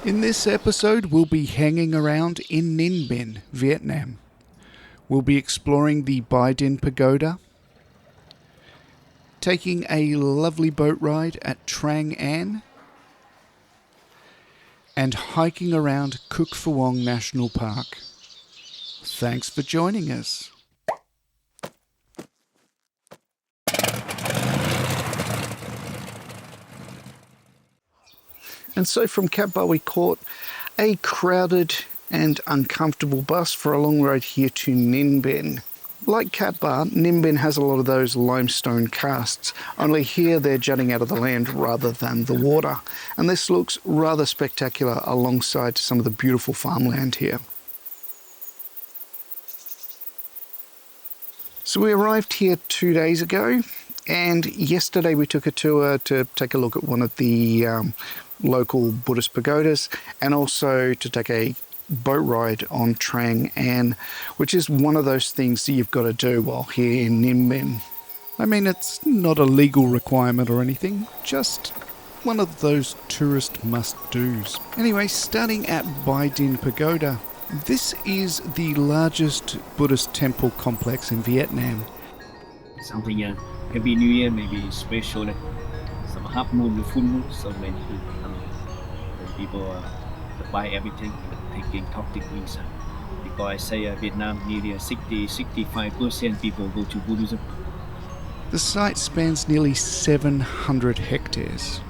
In this episode, we'll be hanging around in Nin Bihn, Vietnam. We'll be exploring the Bai Dinh Pagoda, taking a lovely boat ride at Trang An, and hiking around Cuc Phuong National Park. Thanks for joining us. And so from Cat Ba we caught a crowded and uncomfortable bus for a long road here to Nin Bihn. Like Cat Ba, Nin Bihn has a lot of those limestone karsts, only here they're jutting out of the land rather than the water. And this looks rather spectacular alongside some of the beautiful farmland here. So we arrived here 2 days ago, and yesterday we took a tour to take a look at one of the local Buddhist pagodas, and also to take a boat ride on Trang An, which is one of those things that you've got to do while here in Nin Bihn. I mean, it's not a legal requirement or anything, just one of those tourist must-dos. Anyway, starting at Bai Dinh Pagoda, this is the largest Buddhist temple complex in Vietnam. Something Happy New Year, maybe special, some half moon, full moon, so many people buy everything, taking top degrees. Because I say Vietnam, nearly 65% people go to Buddhism. The site spans nearly 700 hectares.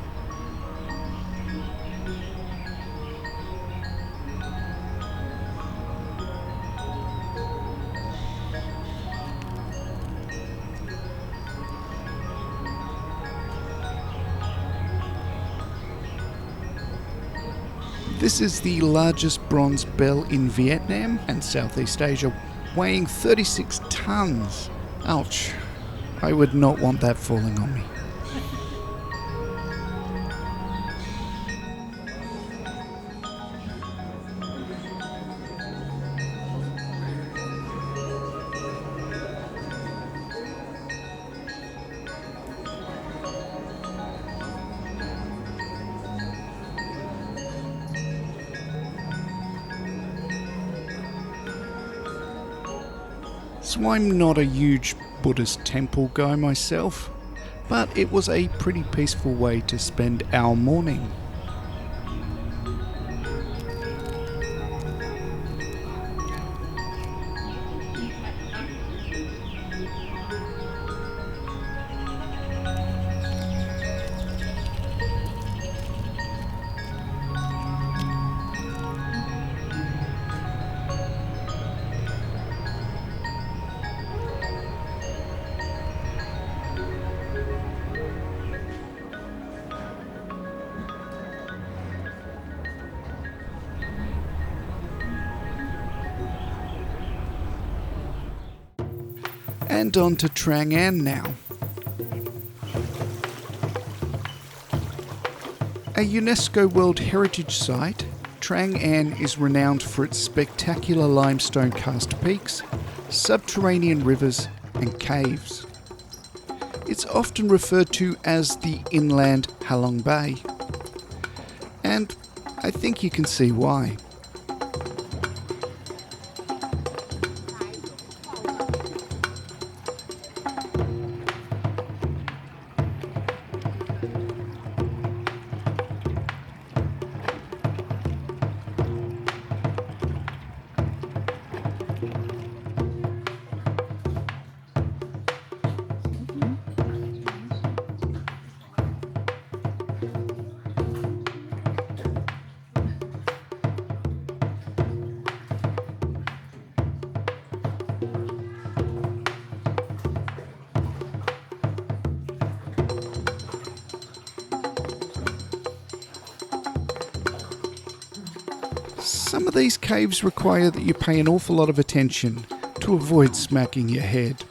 This is the largest bronze bell in Vietnam and Southeast Asia, weighing 36 tons. Ouch. I would not want that falling on me. So I'm not a huge Buddhist temple guy myself, but it was a pretty peaceful way to spend our morning. And on to Trang An now. A Unesco World Heritage Site, Trang An is renowned for its spectacular limestone karst peaks, subterranean rivers and caves. It's often referred to as the inland Halong Bay, and I think you can see why. Some of these caves require that you pay an awful lot of attention to avoid smacking your head.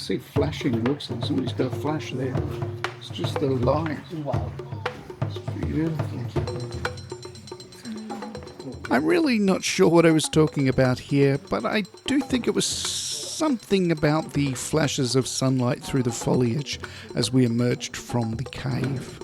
see flashing. Looks like somebody's got a flash there. It's just the light. Wow. It's beautiful. I'm really not sure what I was talking about here, but I do think it was something about the flashes of sunlight through the foliage as we emerged from the cave.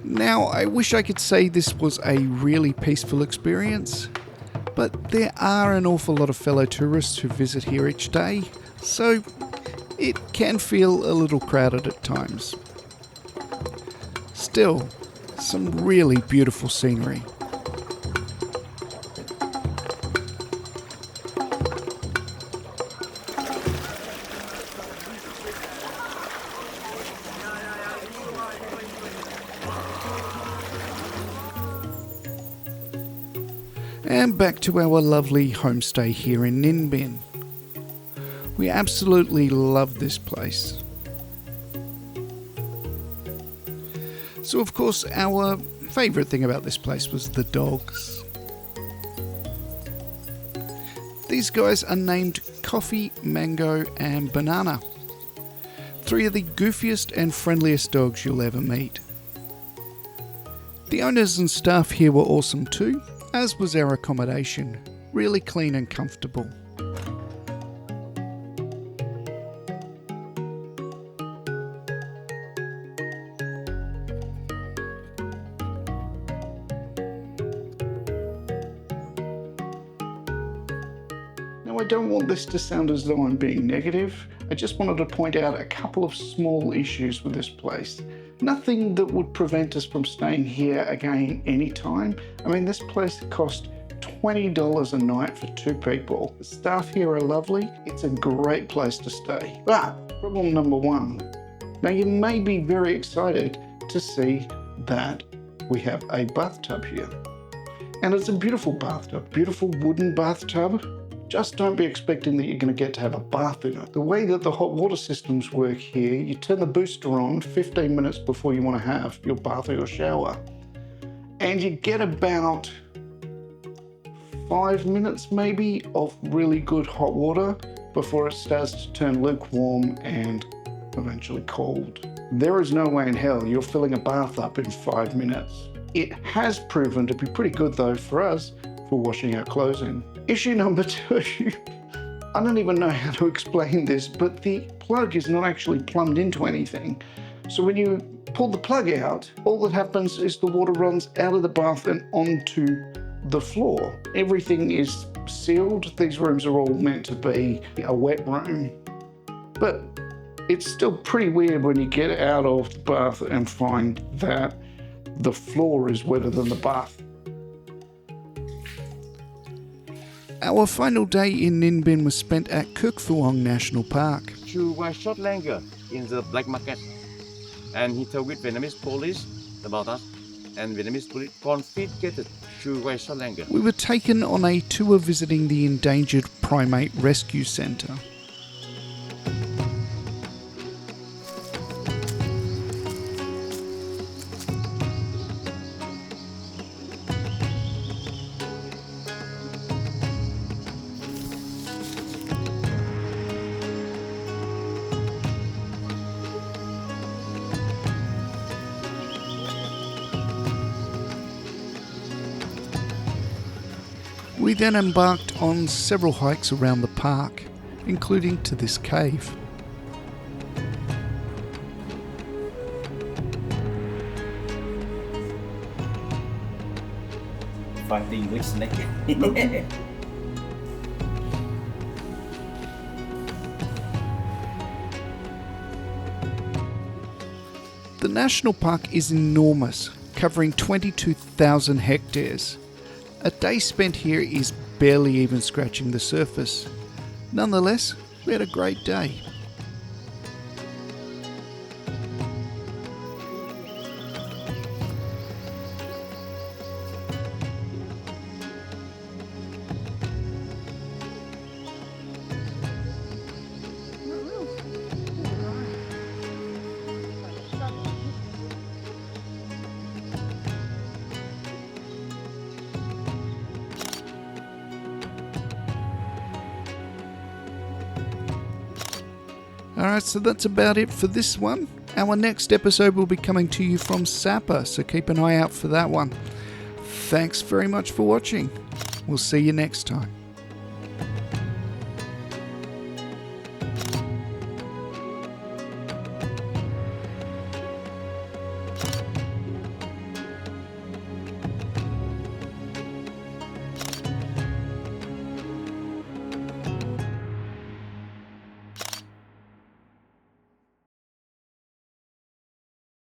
Now, I wish I could say this was a really peaceful experience, but there are an awful lot of fellow tourists who visit here each day, so it can feel a little crowded at times. Still, some really beautiful scenery. And back to our lovely homestay here in Nin Bihn. We absolutely love this place. So of course our favourite thing about this place was the dogs. These guys are named Coffee, Mango and Banana. 3 of the goofiest and friendliest dogs you'll ever meet. The owners and staff here were awesome too, as was our accommodation, really clean and comfortable. Now, I don't want this to sound as though I'm being negative. I just wanted to point out a couple of small issues with this place. Nothing that would prevent us from staying here again anytime. I mean, this place cost $20 a night for 2 people. The staff here are lovely. It's a great place to stay. But problem number 1. Now, you may be very excited to see that we have a bathtub here. And it's a beautiful bathtub, beautiful wooden bathtub. Just don't be expecting that you're going to get to have a bath in it. The way that the hot water systems work here, you turn the booster on 15 minutes before you want to have your bath or your shower. And you get about 5 minutes maybe of really good hot water before it starts to turn lukewarm and eventually cold. There is no way in hell you're filling a bath up in 5 minutes. It has proven to be pretty good though for us for washing our clothes in. Issue number 2, I don't even know how to explain this, but the plug is not actually plumbed into anything. So when you pull the plug out, all that happens is the water runs out of the bath and onto the floor. Everything is sealed. These rooms are all meant to be a wet room. But it's still pretty weird when you get out of the bath and find that the floor is wetter than the bath. Our final day in Nin Bihn was spent at Cuc Phuong National Park. To my short longer in the black market, and he told with Vietnamese police about us, and Vietnamese police confiscated Chu Wai Short Langer. We were taken on a tour visiting the Endangered Primate Rescue Center. We then embarked on several hikes around the park, including to this cave. Fighting with snake. The national park is enormous, covering 22,000 hectares. A day spent here is barely even scratching the surface. Nonetheless, we had a great day. Alright, so that's about it for this one. Our next episode will be coming to you from Sapa, so keep an eye out for that one. Thanks very much for watching. We'll see you next time.